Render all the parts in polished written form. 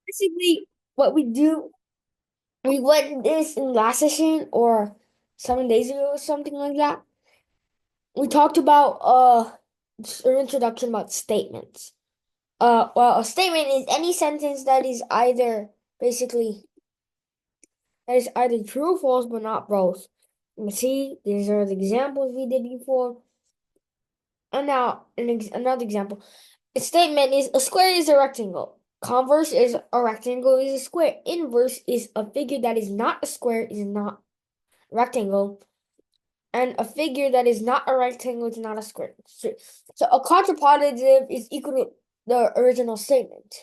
Basically, what we do, we went this in last session or 7 days ago or something like that. We talked about an introduction about statements. Well, a statement is any sentence that is either basically that is either true or false, but not both. You see, these are the examples we did before. And now another example. A statement is a square is a rectangle. Converse is a rectangle is a square. Inverse is a figure that is not a square is not rectangle. And a figure that is not a rectangle is not a square. So a contrapositive is equal to the original statement.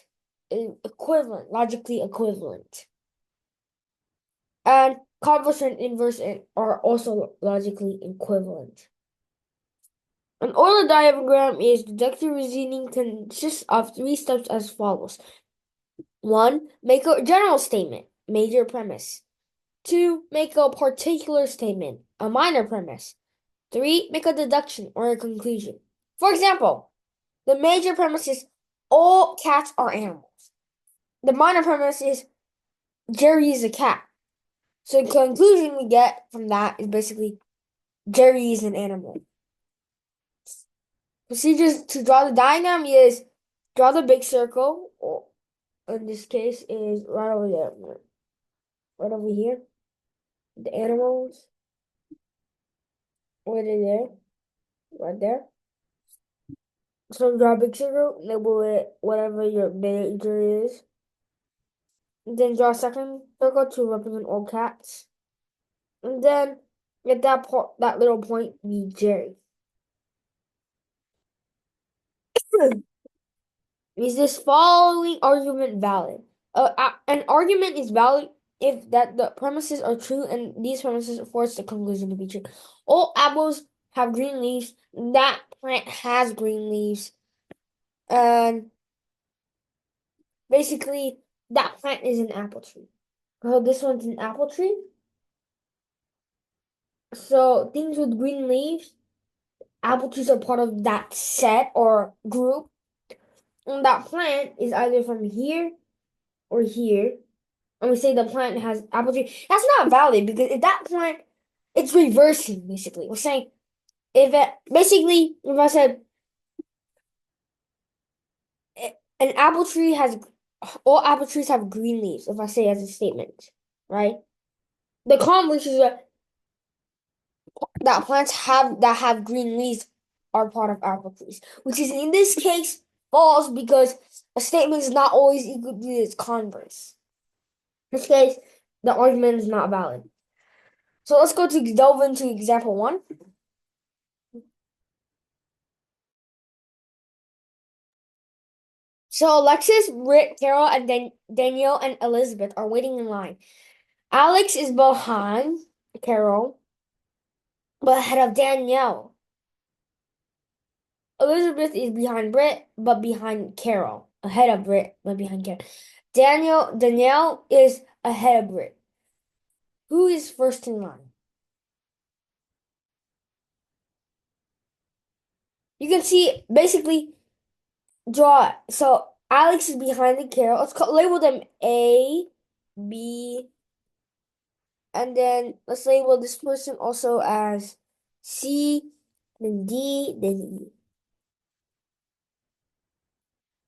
Equivalent, logically equivalent. And converse and inverse are also logically equivalent. An Euler diagram is deductive reasoning consists of 3 steps as follows. 1. Make a general statement, major premise. 2. Make a particular statement, a minor premise. 3. Make a deduction or a conclusion. For example, the major premise is all cats are animals. The minor premise is Jerry is a cat. So the conclusion we get from that is basically Jerry is an animal. Procedures to draw the diagram is draw the big circle, or in this case is right over there, right over here. The animals, right there, right there. So draw a big circle, label it whatever your major is. And then draw a second circle to represent all cats. And then at that little point be Jerry. Is this following argument valid? An argument is valid if that the premises are true and these premises force the conclusion to be true. All apples have green leaves. That plant has green leaves. And basically, that plant is an apple tree. So this one's an apple tree. So things with green leaves, apple trees are part of that set or group. And that plant is either from here or here. And we say the plant has apple tree. That's not valid because if that plant, it's reversing basically. We're saying if it basically if I said an apple tree has all apple trees have green leaves, if I say as a statement, right? The converse is that plants have green leaves are part of apple trees, which is in this case false because a statement is not always equal to its converse. In this case, the argument is not valid. So let's go to delve into example 1. So Alexis, Britt, Carol, and Danielle and Elizabeth are waiting in line. Alex is behind Carol, but ahead of Danielle. Elizabeth is behind Britt, but behind Carol. Ahead of Britt, but behind Carol. Danielle is ahead of Britt. Who is first in line? You can see basically draw it. So Alex is behind the Carol. Label them A, B, and then let's label this person also as C, then D, then E.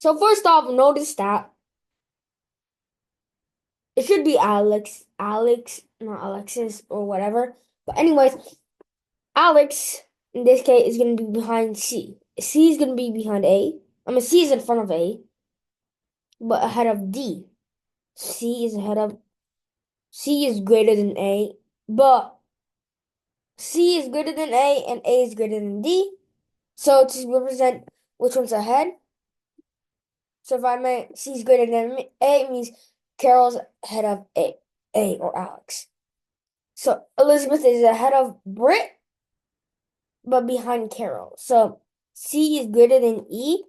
So first off, notice that it should be Alex, not Alexis or whatever. But anyways, Alex in this case is going to be behind C. C is going to be behind A. I mean, C is in front of A, but ahead of D. C is greater than A, but C is greater than A and A is greater than D. So to represent which one's ahead, so if I meant C is greater than A, it means Carol's ahead of A or Alex. So Elizabeth is ahead of Britt, but behind Carol. So C is greater than E,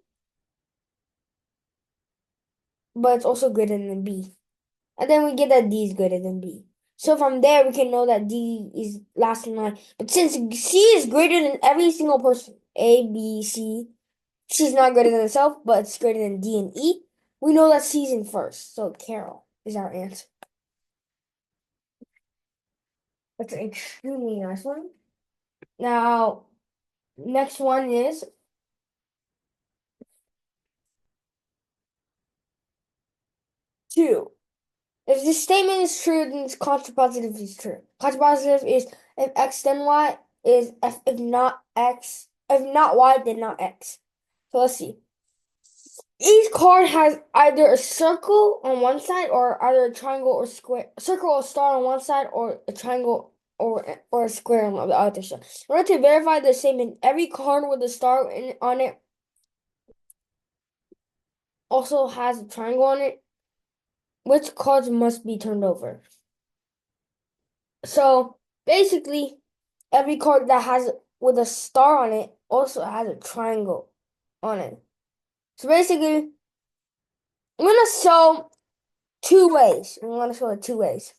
but it's also greater than B. And then we get that D is greater than B. So from there, we can know that D is last in line. But since C is greater than every single person, A, B, C, she's not greater than itself, but it's greater than D and E. We know that C's in first, so Carol is our answer. That's an extremely nice one. Now, next one is 2. If this statement is true, then this contrapositive is true. Contrapositive is if x then y is f, if not x, if not y then not x. So let's see. Each card has either a circle on one side or either a triangle or square, circle or star on one side or a triangle or a square on the other side. In order to verify the statement, every card with a star on it also has a triangle on it. Which cards must be turned over? So basically, every card that has with a star on it also has a triangle on it. So basically, I'm gonna show 2 ways. I'm gonna show it 2 ways.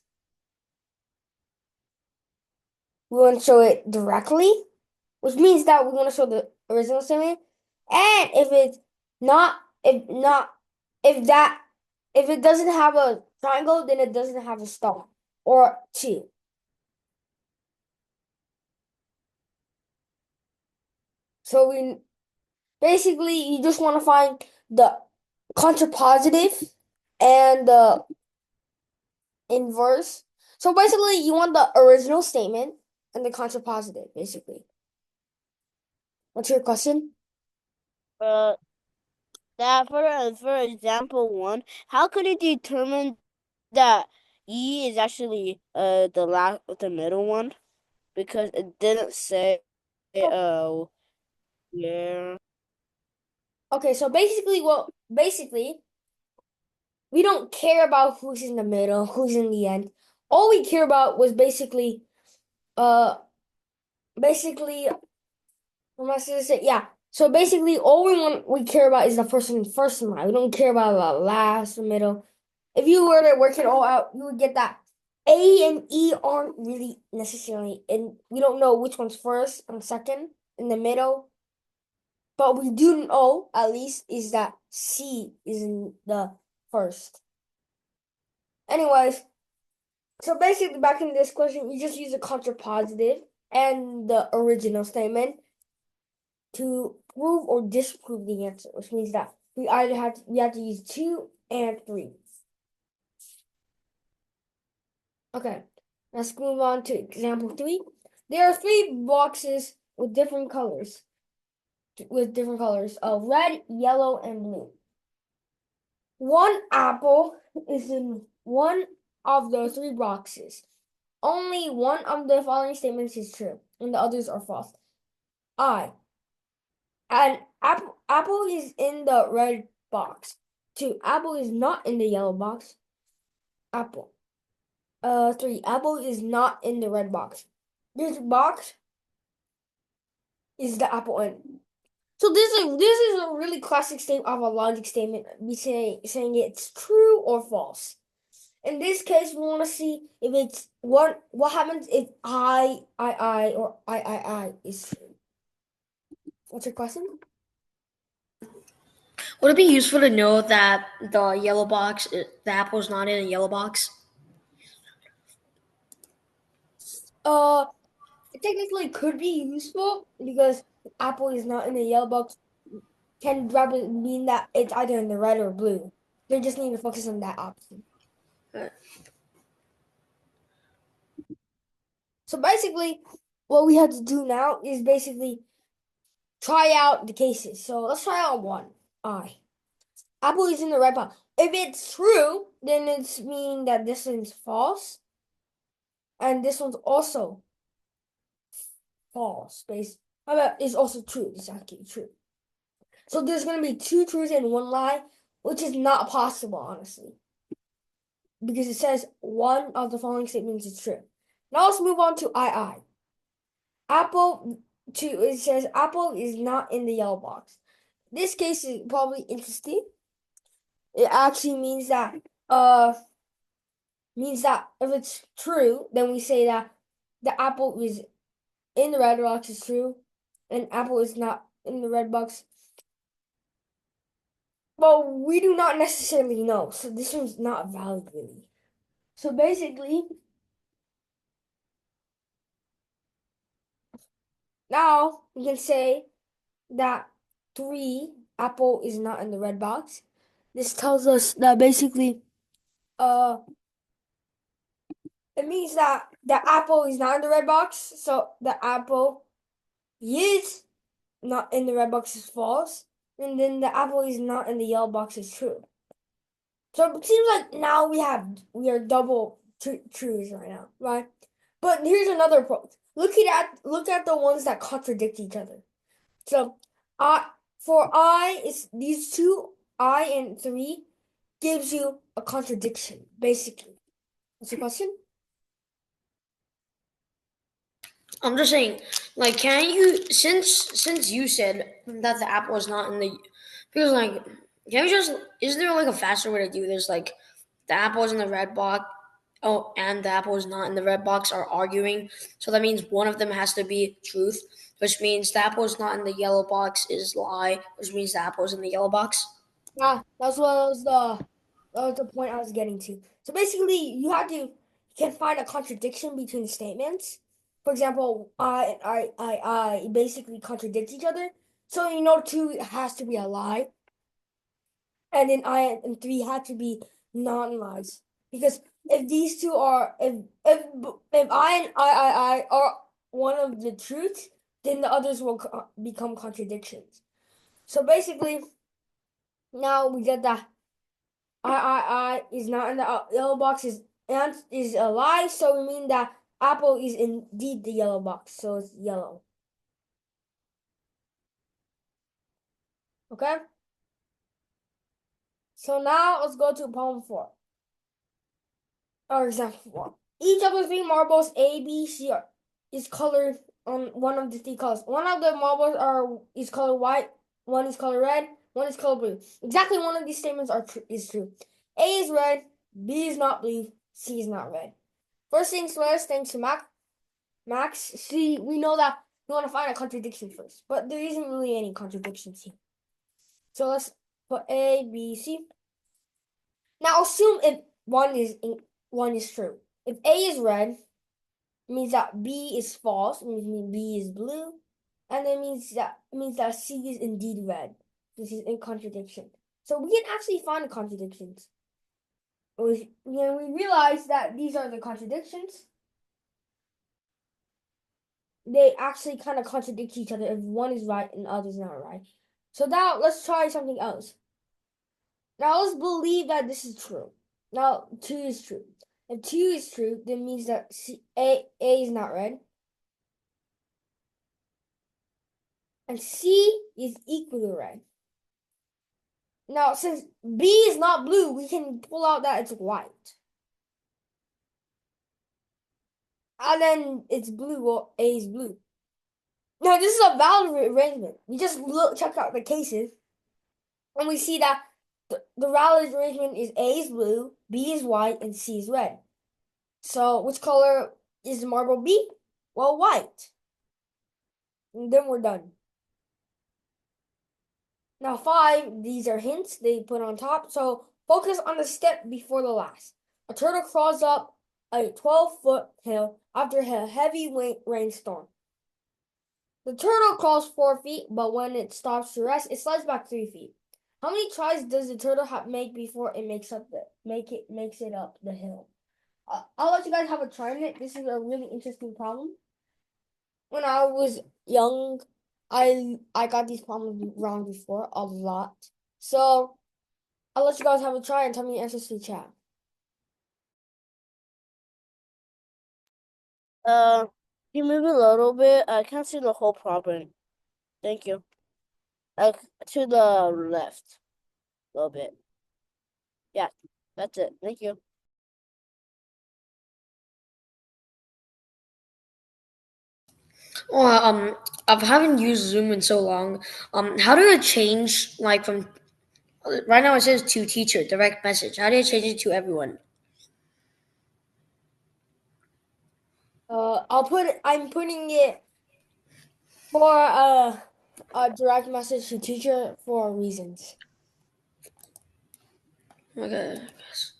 We want to show it directly, which means that we want to show the original statement. And if it's not, if it doesn't have a triangle, then it doesn't have a star or 2. So we basically you just want to find the contrapositive and the inverse. So basically, you want the original statement and the contrapositive, basically. What's your question? Uh, that for example 1, how could it determine that E is actually the middle one? Because it didn't say where. Okay, so basically, we don't care about who's in the middle, who's in the end. All we care about was uh, basically, what am I supposed to say? Yeah. So basically, all we care about is the person first in line. We don't care about the last, the middle. If you were to work it all out, you would get that A and E aren't really necessarily, and we don't know which one's first and second in the middle. But we do know, at least, is that C is in the first. Anyways, so basically, back in this question, you just use a contrapositive and the original statement to prove or disprove the answer, which means that we have to use 2 and 3. Okay, let's move on to example 3. There are 3 boxes with different colors, red, yellow, and blue. One apple is in one of the 3 boxes. Only one of the following statements is true, and the others are false. An apple is in the red box. 2, apple is not in the yellow box. Apple. 3, apple is not in the red box. This box is the apple in. So this is a really classic statement of a logic statement. Be saying it's true or false. In this case, we want to see if it's what happens if I or I is true. What's your question? Would it be useful to know that the yellow box, the apple is not in a yellow box? Uh, it technically could be useful because apple is not in the yellow box can probably mean that it's either in the red or blue. They just need to focus on that option. So basically, what we have to do now is basically try out the cases. So let's try out one. Apple is in the red box. If it's true, then it's meaning that this one's false. And this one's also false. How about it's also true? It's actually true. So there's gonna be 2 truths and 1 lie, which is not possible, honestly. Because it says one of the following statements is true. Now let's move on to I. It says apple is not in the yellow box. This case is probably interesting. It actually means that if it's true, then we say that the apple is in the red box is true, and apple is not in the red box but we do not necessarily know. So this one's not valid really. So basically, now we can say that 3 apple is not in the red box. This tells us that basically uh it means that the apple is not in the red box. So the apple is not in the red box is false. And then the apple is not in the yellow box is true. So it seems like now we are double truths right now, right? But here's another approach. Look at the ones that contradict each other. So I is these two I and 3 gives you a contradiction, basically. What's your question? I'm just saying, like, can you since you said that the apple is not in the because like can you just is there like a faster way to do this? Like the apple is in the red box, oh, and the apple is not in the red box are arguing, so that means one of them has to be truth, which means the apple is not in the yellow box is lie, which means the apple is in the yellow box. Yeah, that was the point I was getting to. So basically, you can find a contradiction between statements. For example, I basically contradict each other. So you know, 2 has to be a lie, and then I and 3 had to be non-lies. Because if these two are, if I and I are one of the truths, then the others will become contradictions. So basically, now we get that I is not in the yellow box is a lie, so we mean that apple is indeed the yellow box, so it's yellow. Okay? So now let's go to problem 4. Or example 4. Each of the 3 marbles A, B, C is colored on one of the 3 colors. One of the marbles is colored white, one is colored red, one is colored blue. Exactly one of these statements is true. A is red, B is not blue, C is not red. First things first, thanks to Max. See, we know that we want to find a contradiction first, but there isn't really any contradictions here. So let's put A, B, C. Now assume if one is true. If A is red, it means that B is false. It means B is blue, and it means that C is indeed red. This is a contradiction. So we can actually find the contradictions. We realize that these are the contradictions. They actually kind of contradict each other if one is right and the other is not right. So now let's try something else. Now let's believe that this is true. Now 2 is true. If 2 is true, then means that A is not red. And C is equally red. Now since B is not blue, we can pull out that it's white. And then it's blue, well, A is blue. Now this is a valid arrangement. We just check out the cases. And we see that the valid arrangement is A is blue, B is white, and C is red. So which color is the marble B? Well, white. And then we're done. Now 5, these are hints they put on top. So focus on the step before the last. A turtle crawls up a 12-foot hill after a heavy rainstorm. The turtle crawls 4 feet, but when it stops to rest, it slides back 3 feet. How many tries does the turtle make before it makes it up the hill? I'll let you guys have a try on it. This is a really interesting problem. When I was young, I got these problems wrong before a lot. So I'll let you guys have a try and tell me your answers to the chat. Can you move a little bit? I can't see the whole problem. Thank you. To the left, a little bit. Yeah, that's it. Thank you. Well, I haven't used Zoom in so long. How do I change like from right now it says to teacher direct message? How do I change it to everyone? I'm putting it for a direct message to teacher for reasons. Okay, I guess.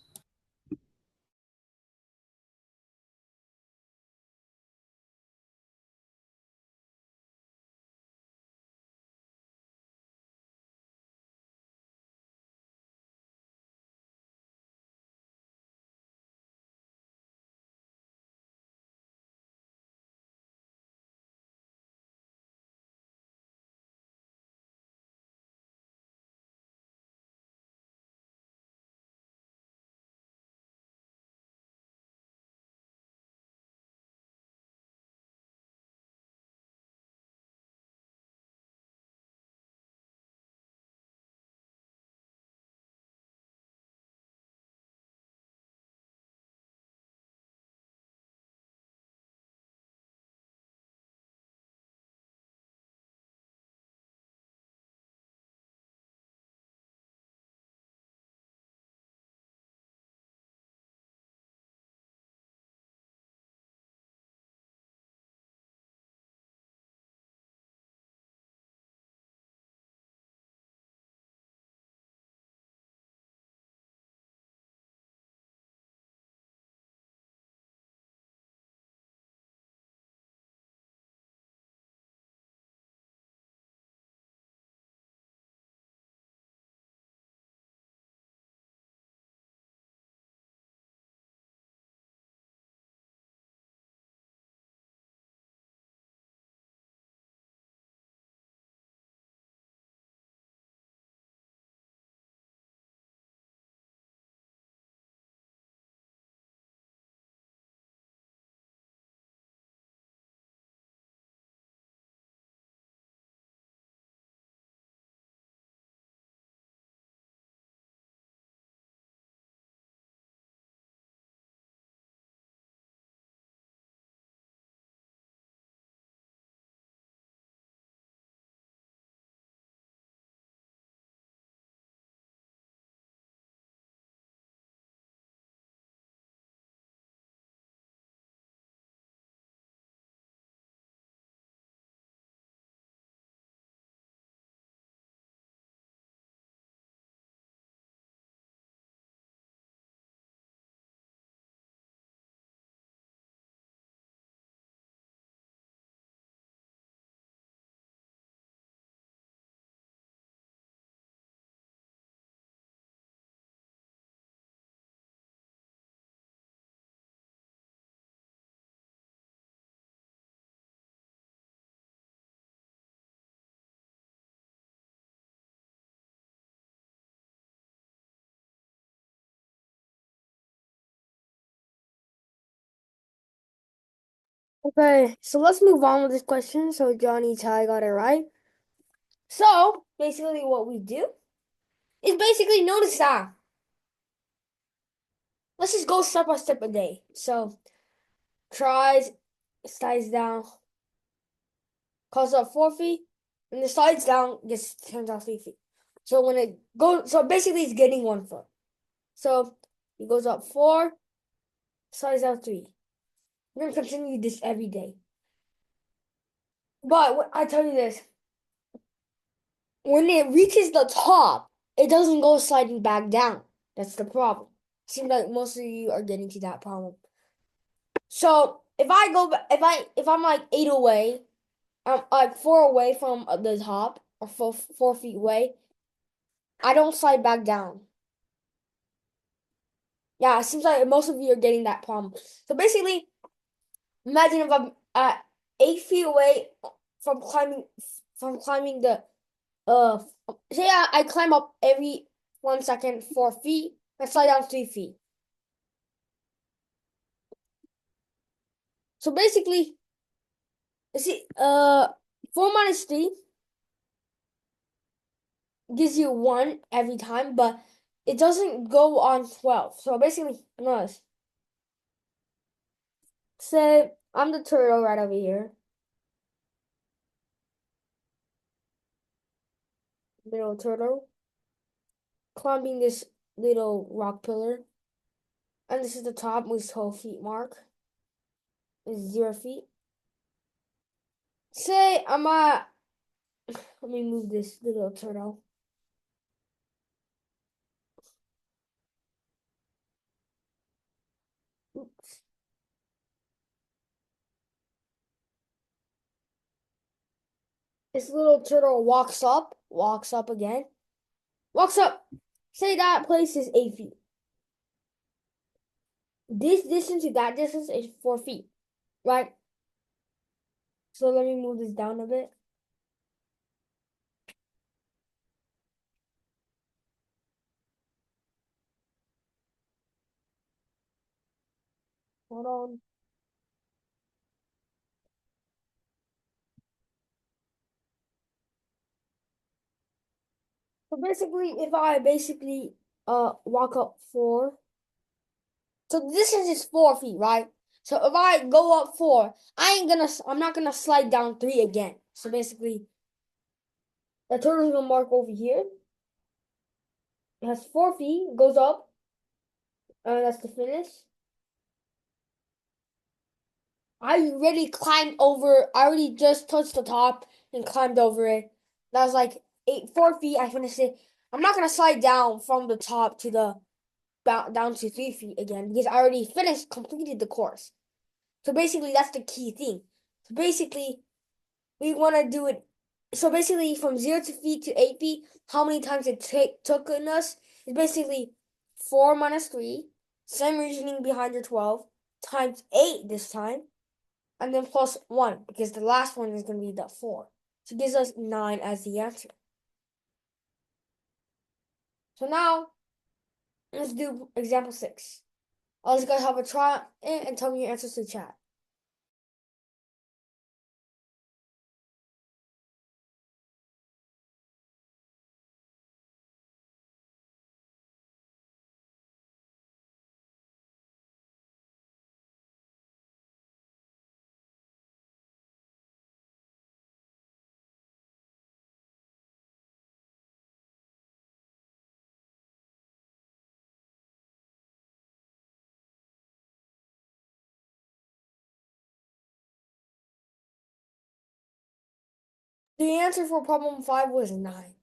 Okay, so let's move on with this question. So Johnny Ty got it right. So basically what we do is basically notice that. Let's just go step by step a day. So tries, slides down, calls up 4 feet, and the slides down gets turns out 3 feet. So when it goes, so basically it's getting 1 foot. So it goes up 4, slides out 3. We're gonna continue this every day. But I tell you this, when it reaches the top, it doesn't go sliding back down. That's the problem. Seems like most of you are getting to that problem. So if I'm like 8 away, I'm like 4 away from the top, or 4 feet away, I don't slide back down. Yeah, it seems like most of you are getting that problem. So basically, imagine if I'm at 8 feet away from climbing the say I climb up every 1 second 4 feet and slide down 3 feet. So basically, you see, 4 minus 3 gives you 1 every time, but it doesn't go on 12. So basically, notice. Say I'm the turtle right over here. Little turtle. Climbing this little rock pillar. And this is the top with 12 feet mark. Is 0 feet. Say I'm at, let me move this little turtle. This little turtle walks up again, walks up. Say that place is 8 feet. This distance to that distance is 4 feet, right? So let me move this down a bit. Hold on. So basically, if I basically walk up 4, so the distance is 4 feet, right? So if I go up 4, I'm not gonna slide down 3 again. So basically, the turtle's gonna mark over here. It has 4 feet, goes up, and that's the finish. I already just touched the top and climbed over it. That was like 4 feet. I finished it. I'm not gonna slide down from the top to the down to 3 feet again because I already completed the course. So basically, that's the key thing. So basically, we want to do it. So basically, from 0 to 8 feet, how many times it took in us is basically 4 minus 3, same reasoning behind your 12, times 8 this time, and then plus 1, because the last one is going to be the 4. So it gives us 9 as the answer. So now, let's do example 6. I'll just guys have a try and tell me your answers to chat. The answer for problem 5 was 9.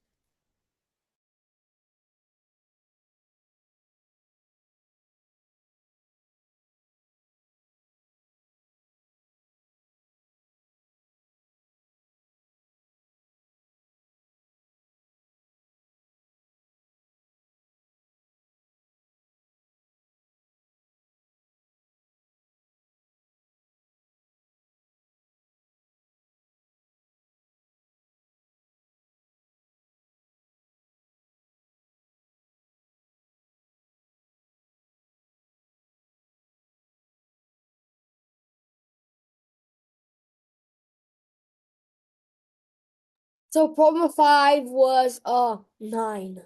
So problem 5 was 9.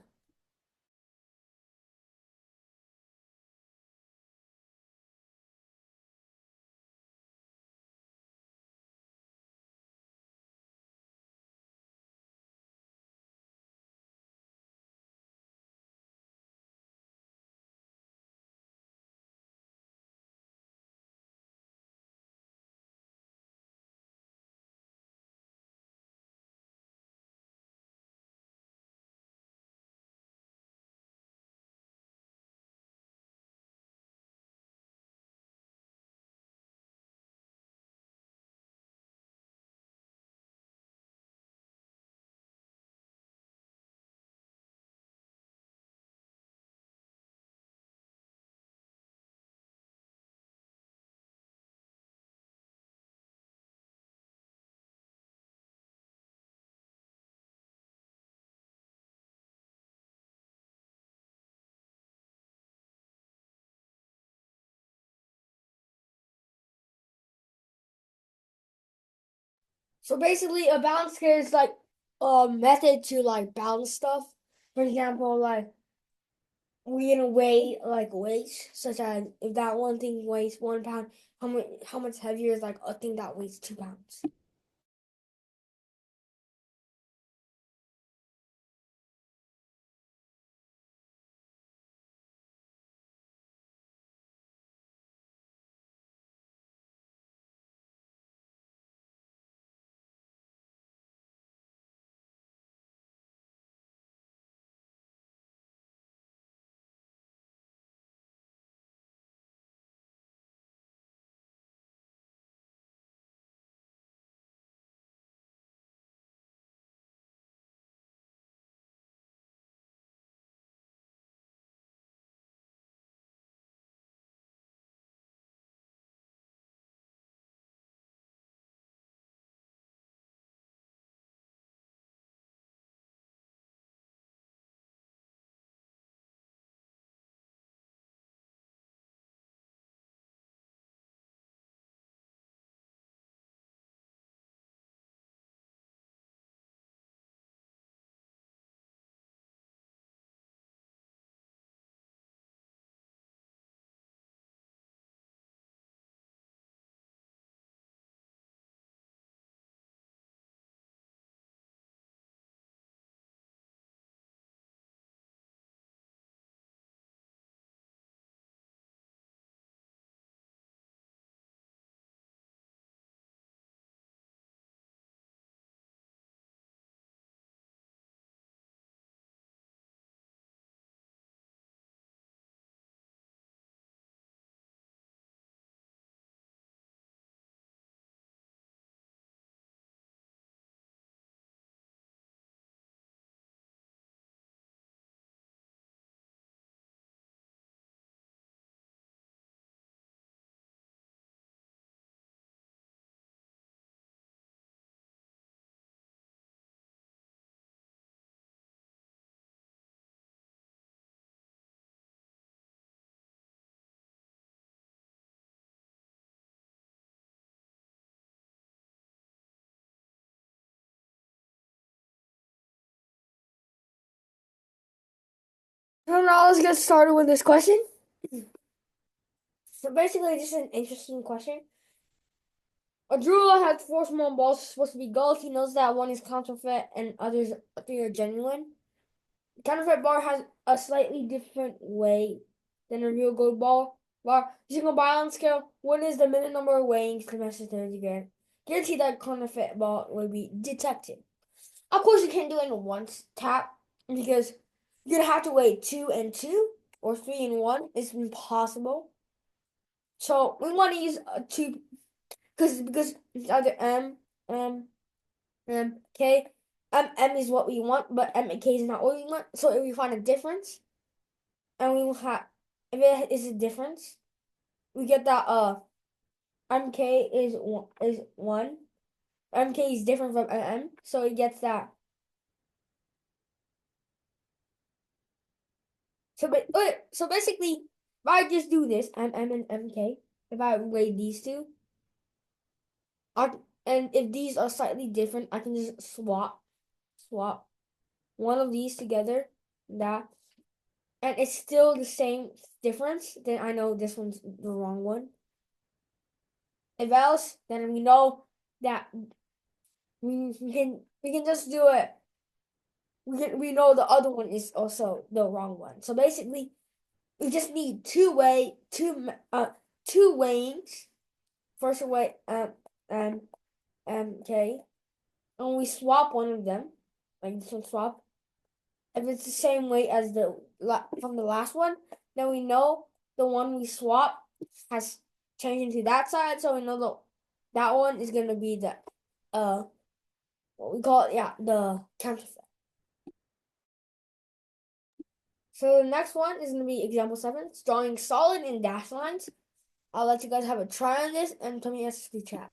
So basically, a balance scale is like a method to like balance stuff. For example, like we're gonna weigh like weights, such as if that one thing weighs 1 pound, how much heavier is like a thing that weighs 2 pounds. So now let's get started with this question. So basically, this is an interesting question. A jeweler has four small balls supposed to be gold. He knows that one is counterfeit and others three are genuine. The counterfeit bar has a slightly different weight than a real gold bar. Using a balance scale, what is the minute number of weighings to measure 30 grams? Guarantee that counterfeit ball will be detected. Of course, you can't do it in one tap because you're gonna have to weigh 2 and 2 or 3 and 1. It's impossible. So we want to use a two because it's either K. M is what we want, but M and K is not what we want. So if we find a difference, and we will have if it is a difference, we get that MK is one. MK is different from M, so it gets that. So basically, if I just do this, M and MK, if I weigh these two, and if these are slightly different, I can just swap one of these together, that, and it's still the same difference, then I know this one's the wrong one. If else, then we know that we can just do it. We know the other one is also the wrong one. So basically, we just need two weighings. First weigh K, and we swap one of them, like this one swap. If it's the same weight as from the last one, then we know the one we swap has changed into that side, so we know that one is gonna be the what we call it, yeah, the counterfeit. So the next one is gonna be example 7, drawing solid and dashed lines. I'll let you guys have a try on this and tell me answers to the chat.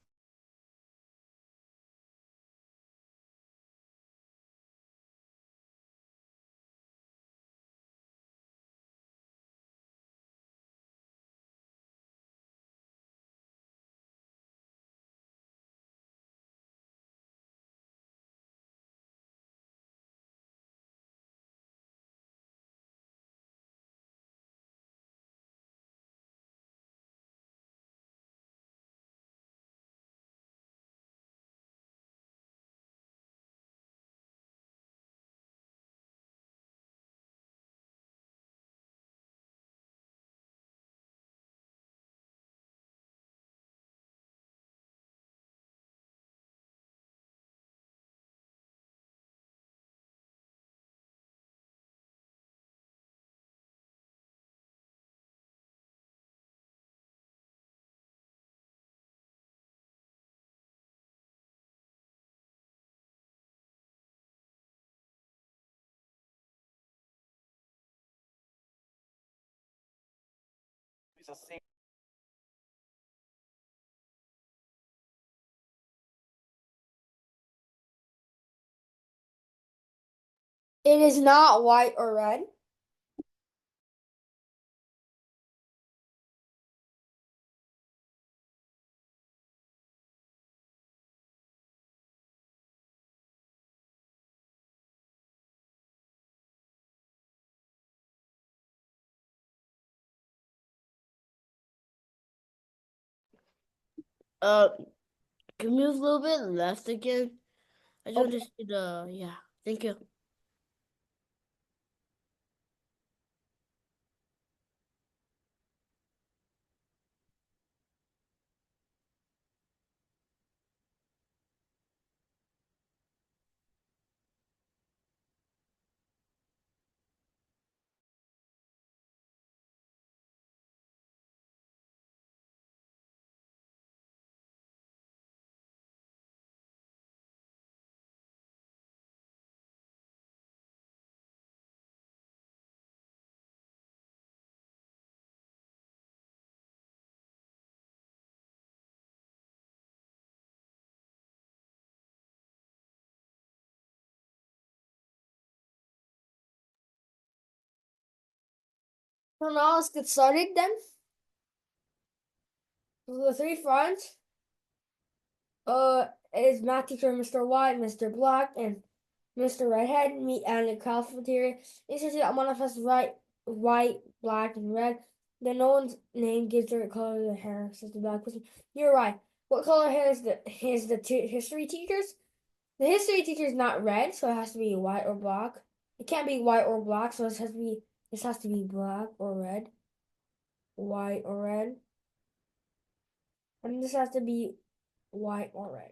It is not white or red. Uh, can we move a little bit left again? I just want Okay. to see yeah. Thank you. So now let's get started then. So the three friends is math teacher Mr. White, Mr. Black, and Mr. Redhead meet at the cafeteria. Instantly, one of us white, black, and red. Then no one's name gives their color of the hair, says the black person. You're right. What color hair is the history teacher's? The history teacher is not red, so it has to be white or black. It can't be white or black, so this has to be black or red, white or red, and this has to be white or red.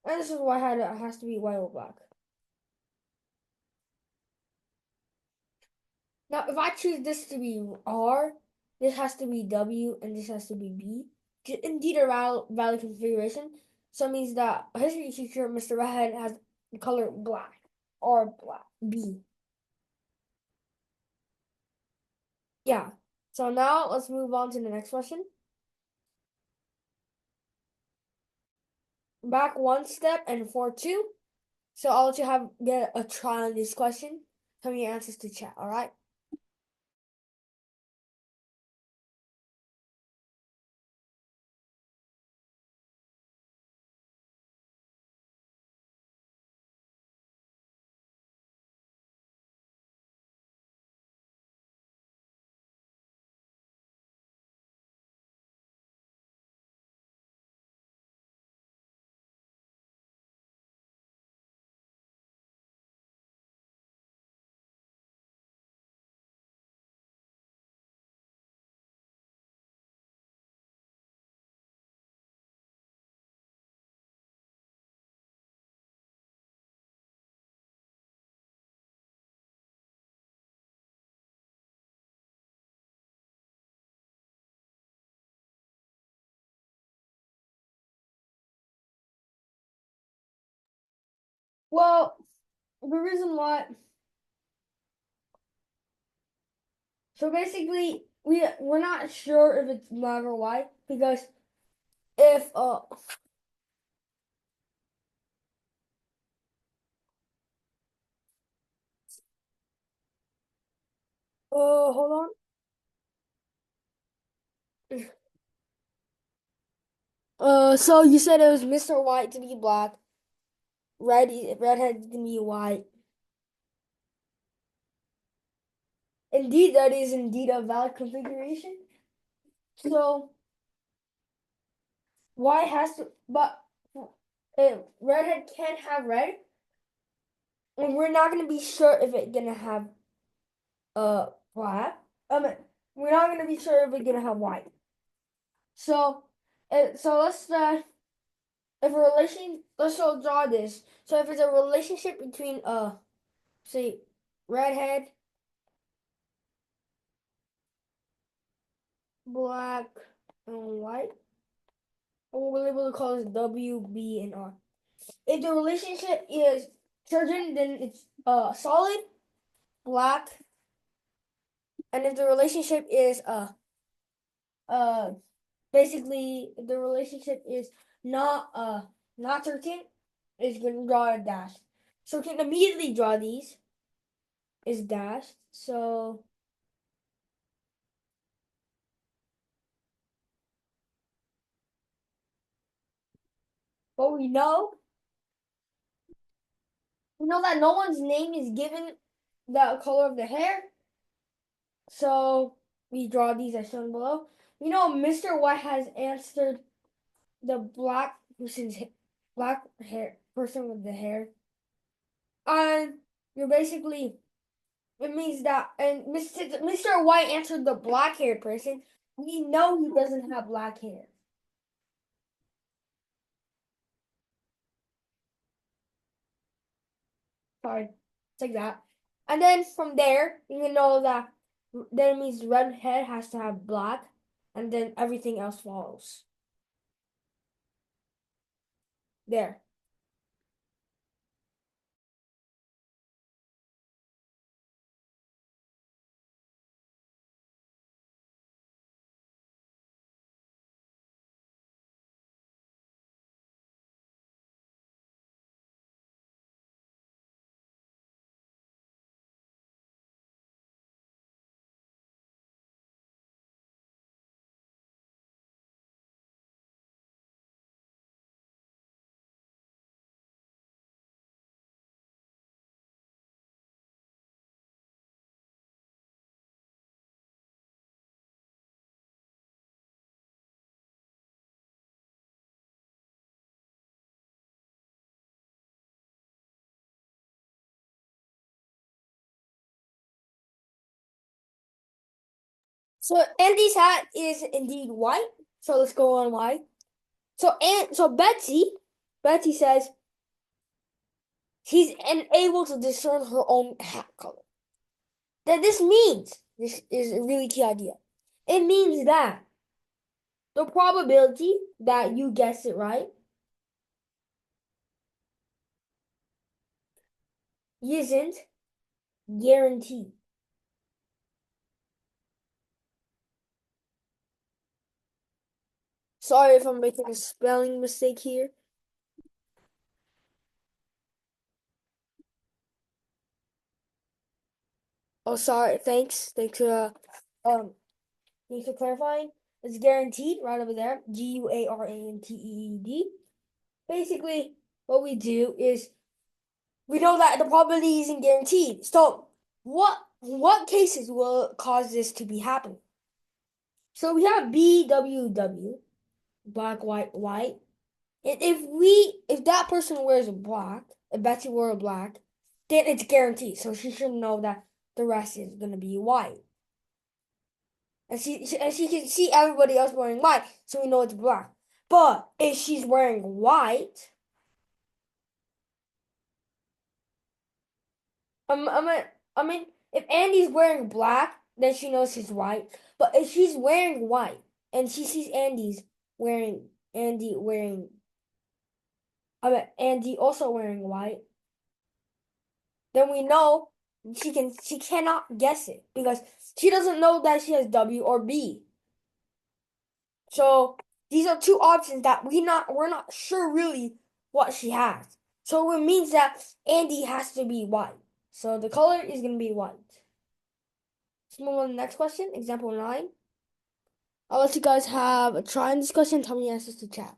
And this is why it has to be white or black. Now, if I choose this to be R, this has to be W, and this has to be B. Indeed, a valid configuration. So it means that history teacher, Mr. Redhead, has the color black or black B. Yeah. So now let's move on to the next question. Back one step and 4-2. So I'll let you get a try on this question. Tell me your answers to chat, all right? Well, the reason why, so basically we're not sure if it's black or white because if hold on. So you said it was Mr. White to be black, redhead to be white. Indeed, that is indeed a valid configuration. So white has to, but redhead can't have red, and we're not gonna be sure if it's gonna have black. I mean, we're not gonna be sure if it's gonna have white. So, let's if a relation, let's draw this. So if it's a relationship between say redhead, black, and white, and we'll be able to call this W, B, and R. If the relationship is certain, then it's solid, black, and if the relationship is basically if the relationship is not certain, it's gonna draw a dash. So we can immediately draw these is dashed. So what we know that no one's name is given the color of the hair. So we draw these as shown below. We know Mr. White has answered the black hair person with the hair. And you're basically it means that and Mr. White answered the black haired person. We know he doesn't have black hair. Sorry. It's like that. And then from there, you know that then it means red head has to have black, and then everything else follows. There. So Andy's hat is indeed white. So let's go on why. So Betsy says she's unable to discern her own hat color. This is a really key idea. It means that the probability that you guess it right isn't guaranteed. Sorry if I'm making a spelling mistake here. Oh, sorry. Thanks for clarifying. It's guaranteed right over there. Guaranteed. Basically, what we do is we know that the probability isn't guaranteed. So what cases will cause this to be happening? So we have BWW, black, white, white. And if that person wears black, if Betsy wore black, then it's guaranteed. So she should know that the rest is gonna be white. And she can see everybody else wearing white, so we know it's black. But if she's wearing white, I mean, if Andy's wearing black, then she knows she's white. But if she's wearing white and she sees Andy wearing, Andy also wearing white, then we know she cannot guess it because she doesn't know that she has W or B. So these are two options that we're not sure really what she has. So it means that Andy has to be white. So the color is gonna be white. Let's move on to the next question, example 9. I'll let you guys have a try in this question. Tell me your answers to chat.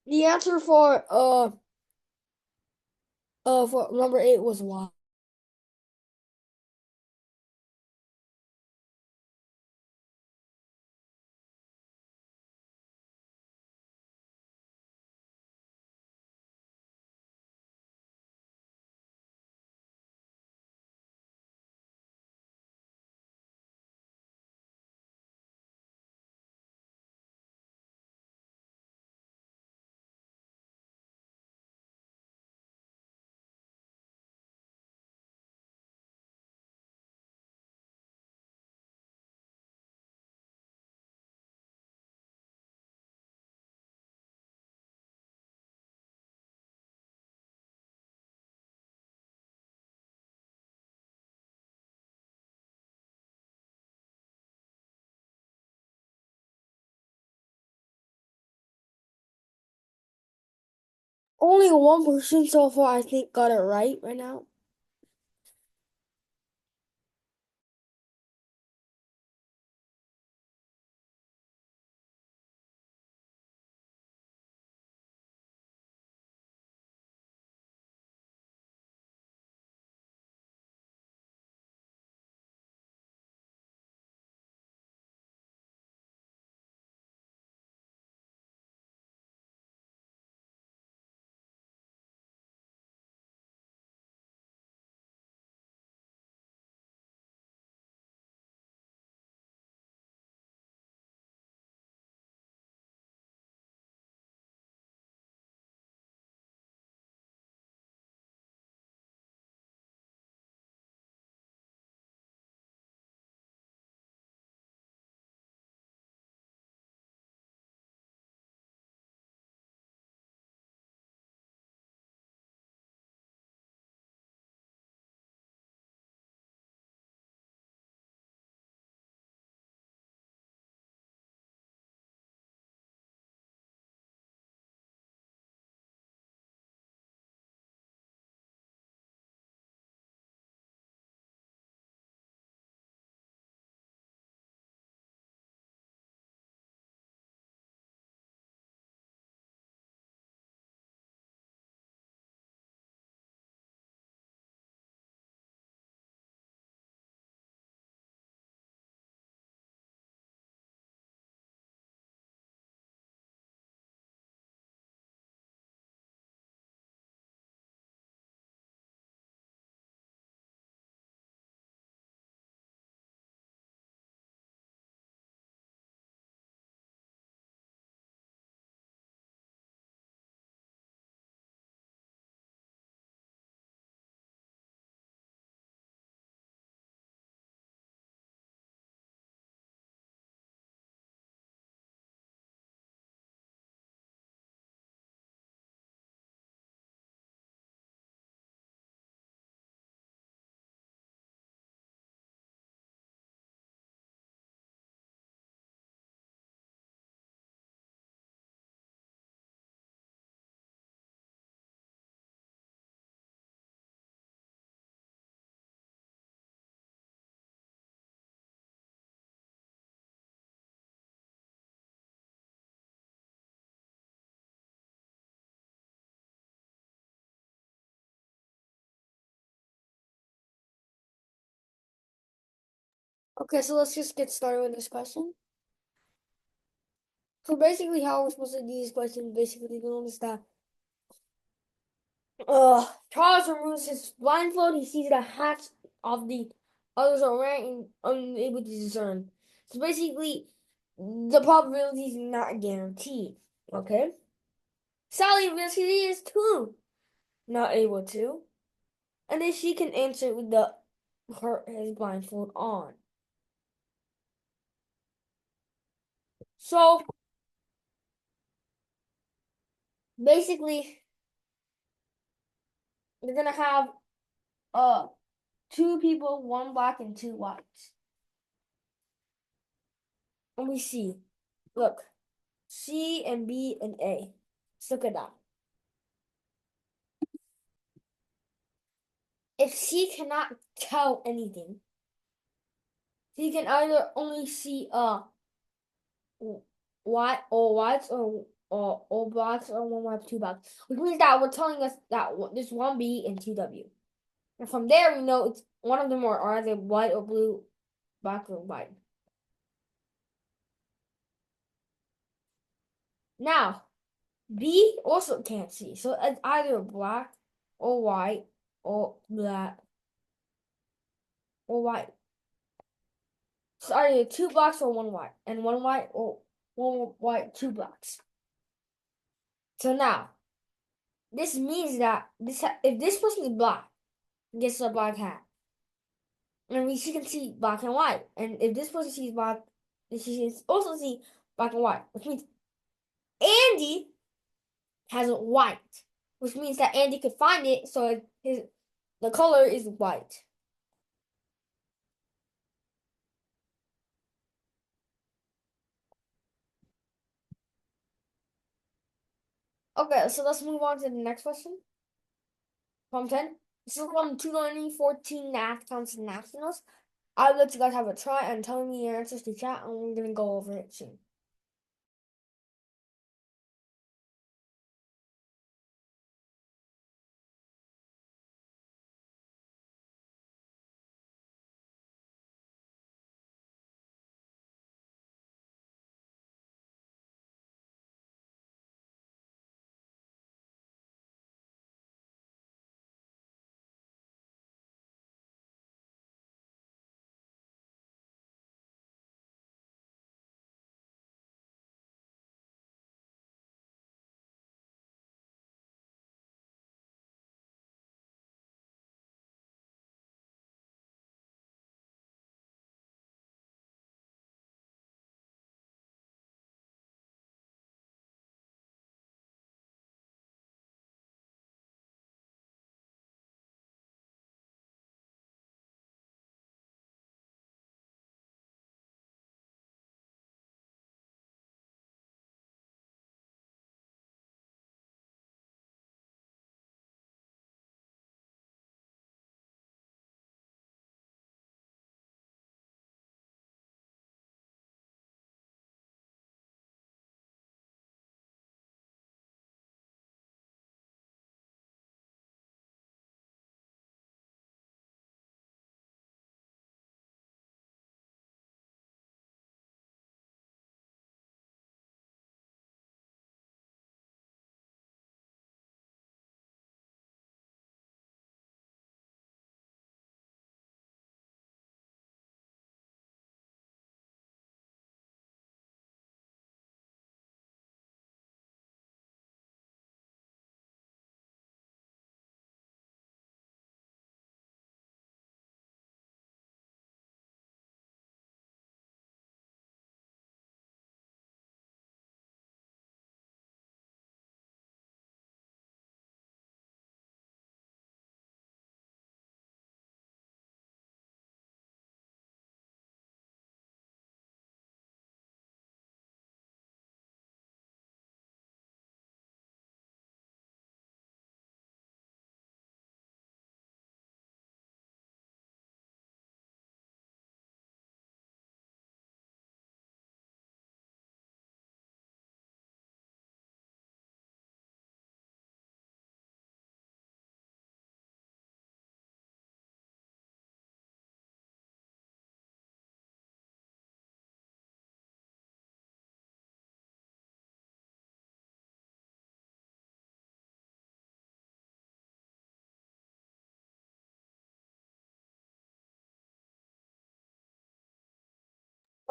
The answer for number 8 was Y. Only one person so far I think got it right now. Okay, so let's just get started with this question. So basically, how we're supposed to do this question, basically, we notice that Charles removes his blindfold. He sees the hats of the others are wearing and unable to discern. So basically, the probability is not guaranteed. Okay. Sally basically is too not able to, and then she can answer with his blindfold on. So basically, we're gonna have two people, one black and two whites. And we see, look, C and B and A. Let's look at that. If C cannot tell anything, he can either only see white or whites or blacks or one white, two blacks, which means that we're telling us that there's one B and two W. And from there, we know it's one of them are either white or blue, black or white. Now, B also can't see, so it's either black or white or black or white. So either two blacks or one white, and one white or one white, two blacks. So now, this means that if this person is black, gets a black hat, and she can see black and white, and if this person sees black, she can also see black and white, which means Andy has white, which means that Andy could find it, so the color is white. Okay, so let's move on to the next question. Problem 10. This is from 2014 Math Council Nationals. I'll let you guys have a try and tell me your answers to chat, and we're gonna go over it soon.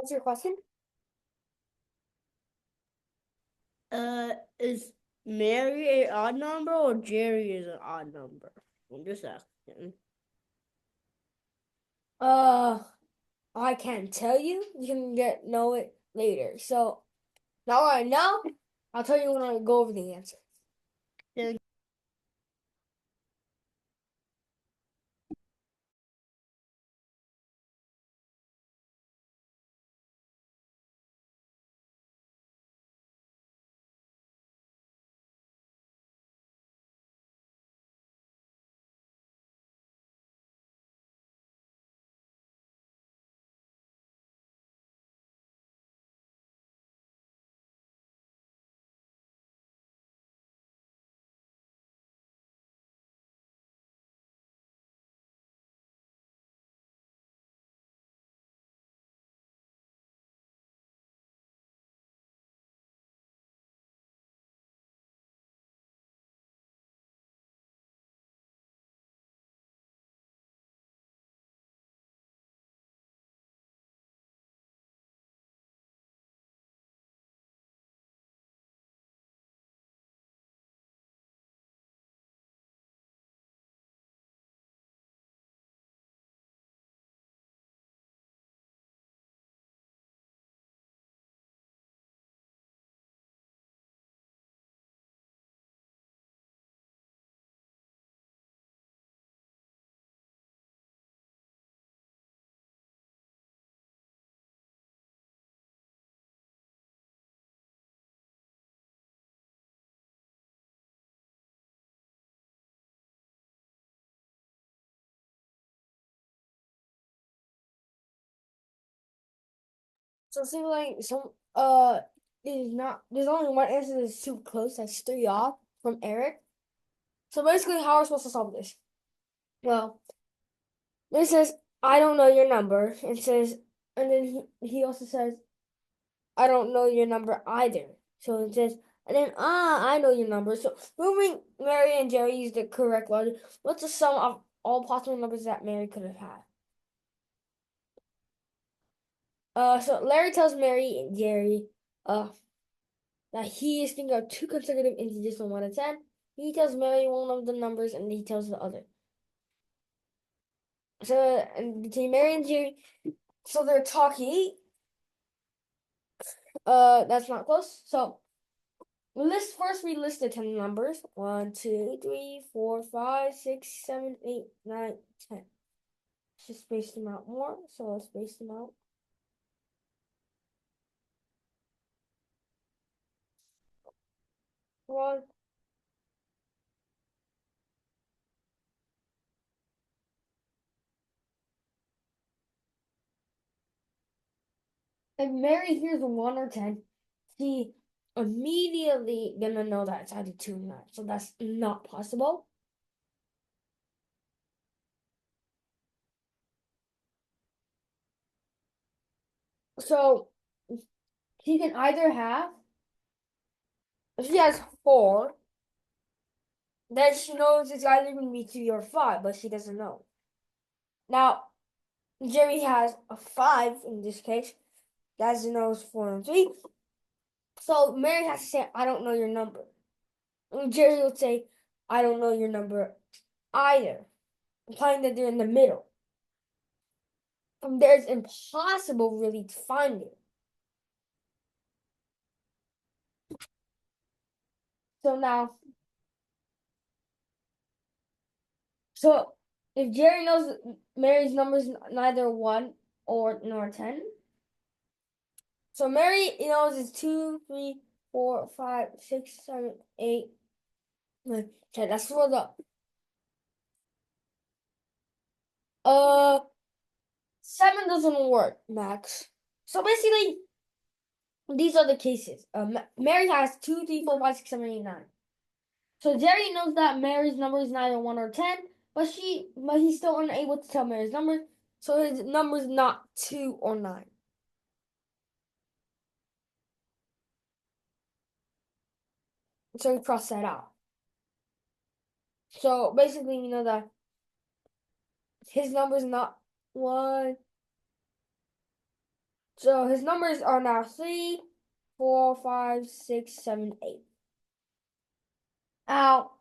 What's your question? Is Mary an odd number or Jerry is an odd number? I'm just asking. I can't tell you. You can know it later. So now I know. I'll tell you when I go over the answer. Then So it seems like there's only one answer that's too close. That's 3 off from Eric. So basically, how are we supposed to solve this? Well, it says I don't know your number. It says, and then he also says I don't know your number either. So it says, and then I know your number. So moving Mary and Jerry is the correct logic. What's the sum of all possible numbers that Mary could have had? So Larry tells Mary and Jerry, that he is thinking of two consecutive integers from 1 to 10. He tells Mary one of the numbers and he tells the other. So, and between Mary and Jerry, so they're talking. That's not close. So, we list the 10 numbers. 1, 2, 3, 4, 5, 6, 7, 8, 9, 10. Let's just space them out more. So, let's space them out. One. If Mary hears 1 or 10, she immediately gonna know that it's either 2 or 9. So that's not possible. So she can either have, if she has 4, then she knows it's either gonna be 3 or 5, but she doesn't know. Now, Jerry has a 5 in this case. Guys knows 4 and 3. So Mary has to say, I don't know your number. And Jerry would say, I don't know your number either, implying that they're in the middle. From there, it's impossible really to find it. So now, so if Jerry knows Mary's number is neither 1 or nor 10, so Mary knows it's 2, 3, 4, 5, 6, 7, 8, 9, 10. That's for the 7 doesn't work, Max. So basically, these are the cases. Mary has 2, 3, 4, 5, 6, 7, 8, 9. So Jerry knows that Mary's number is neither 1 or 10, but he's still unable to tell Mary's number. So his number is not 2 or 9. So we cross that out. So basically, we know that his number is not 1, So his numbers are now 3, 4, 5, 6, 7, 8. Now,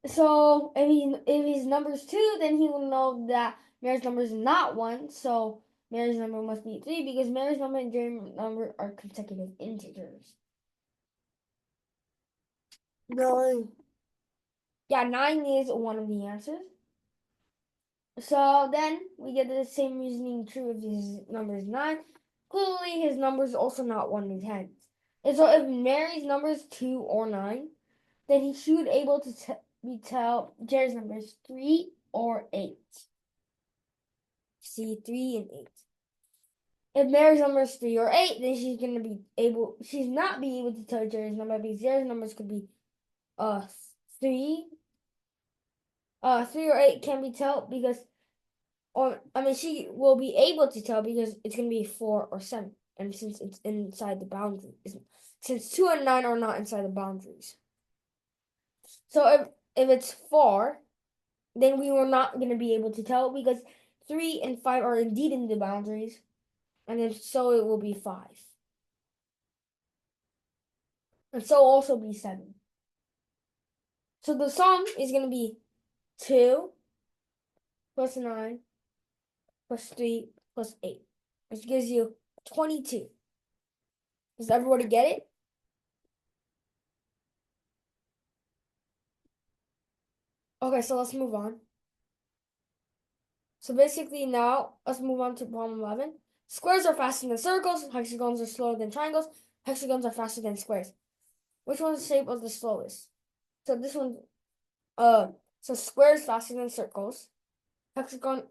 so if his number's 2, then he will know that Mary's number is not 1. So Mary's number must be 3 because Mary's number and Jerry's number are consecutive integers. 9. Yeah, 9 is one of the answers. So then we get the same reasoning true if his number is 9. Clearly, his number is also not 1 to 10. And so if Mary's number is 2 or 9, then he should be able to tell Jerry's number is 3 or 8. See, 3 and 8. If Mary's number is 3 or 8, then she's not be able to tell Jerry's number because Jerry's numbers could be 3. 3 or 8 can be told because she will be able to tell because it's going to be 4 or 7. And since it's inside the boundary, since 2 and 9 are not inside the boundaries. So if it's 4, then we were not going to be able to tell because 3 and 5 are indeed in the boundaries. And if so, it will be 5. And so also be 7. So the sum is going to be 2 plus 9 plus 3 plus 8, which gives you 22. Does everybody get it? Okay, so let's move on. So basically now, let's move on to problem 11. Squares are faster than circles, hexagons are slower than triangles, hexagons are faster than squares. Which one's the shape of the slowest? So this one, so squares faster than circles, hexagons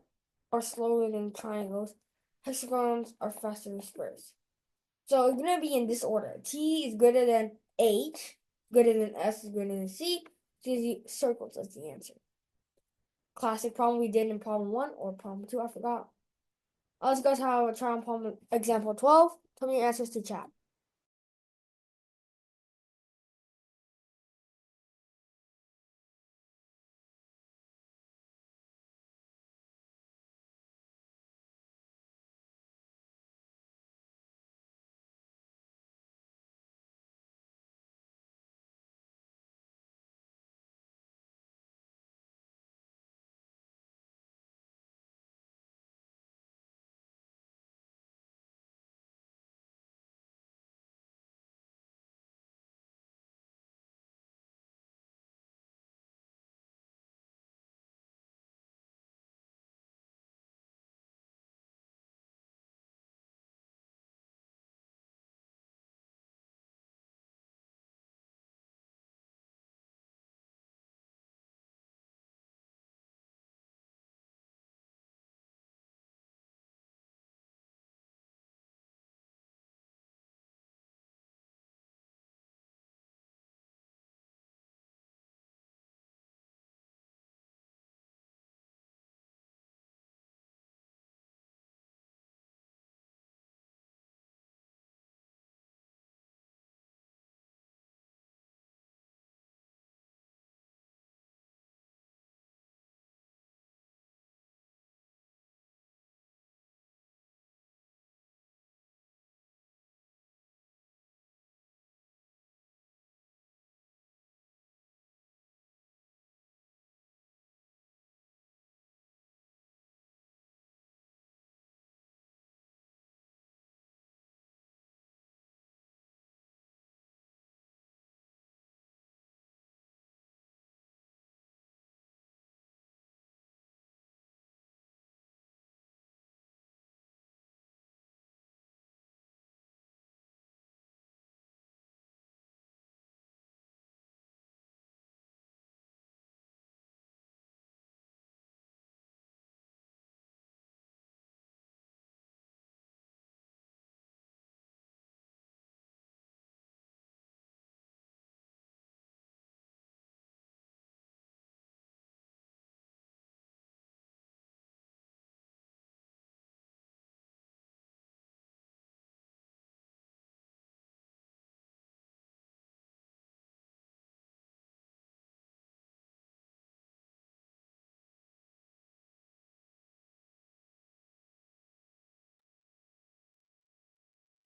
are slower than triangles, hexagons are faster than squares. So it's gonna be in this order. T is greater than H, greater than S is greater than C, circles as the answer. Classic problem we did in problem 1 or problem 2, I forgot. Let's go try on problem example 12. Tell me your answers to chat.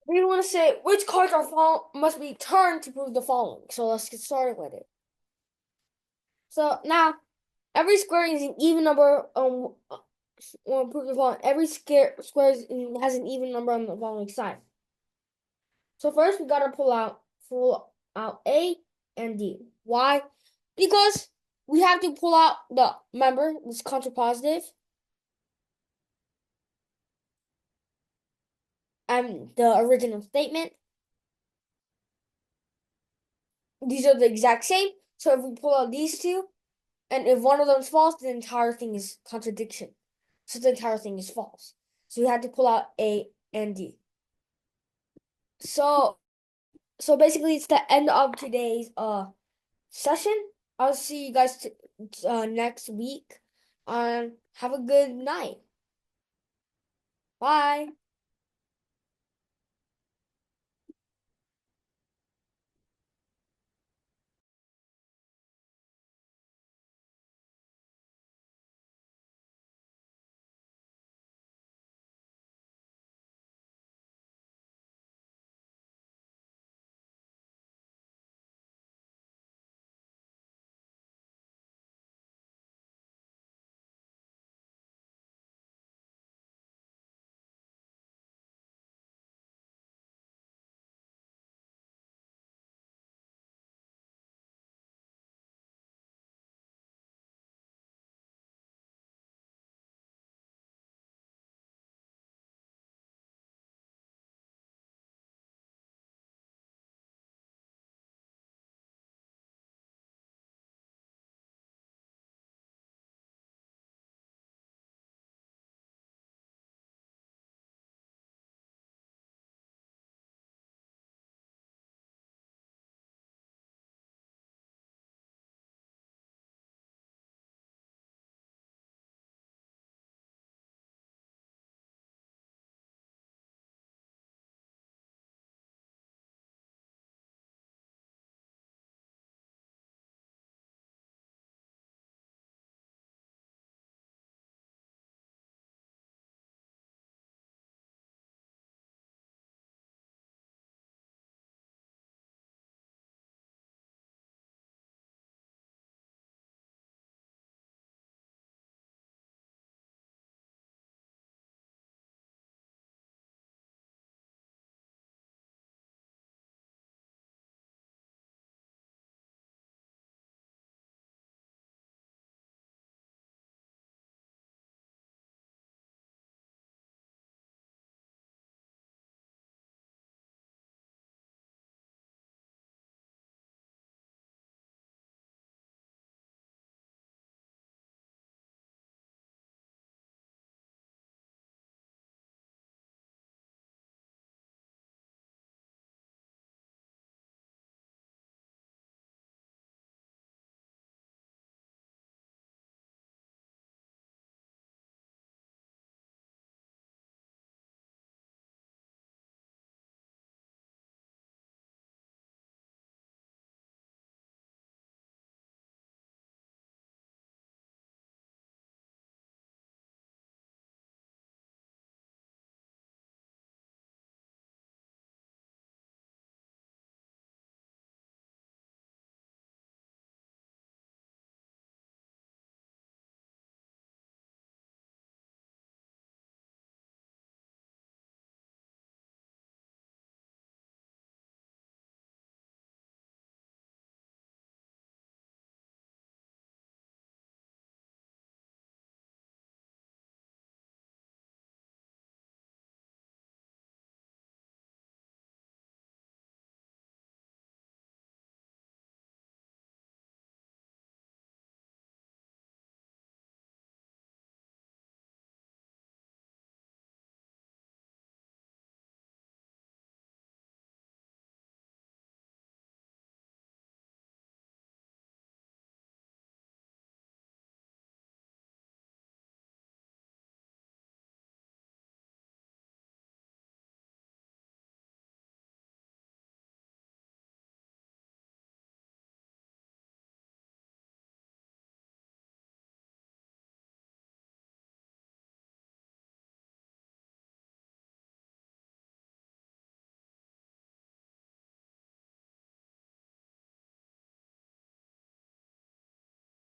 We want to say which cards must be turned to prove the following. So let's get started with it. So now, every square is an even number. We'll prove the following. Every square has an even number on the following side. So first, we gotta pull out A and D. Why? Because we have to pull out this contrapositive and the original statement. These are the exact same. So if we pull out these two, and if one of them is false, the entire thing is contradiction. So the entire thing is false. So we have to pull out A and D. So basically, it's the end of today's session. I'll see you guys next week. Have a good night. Bye.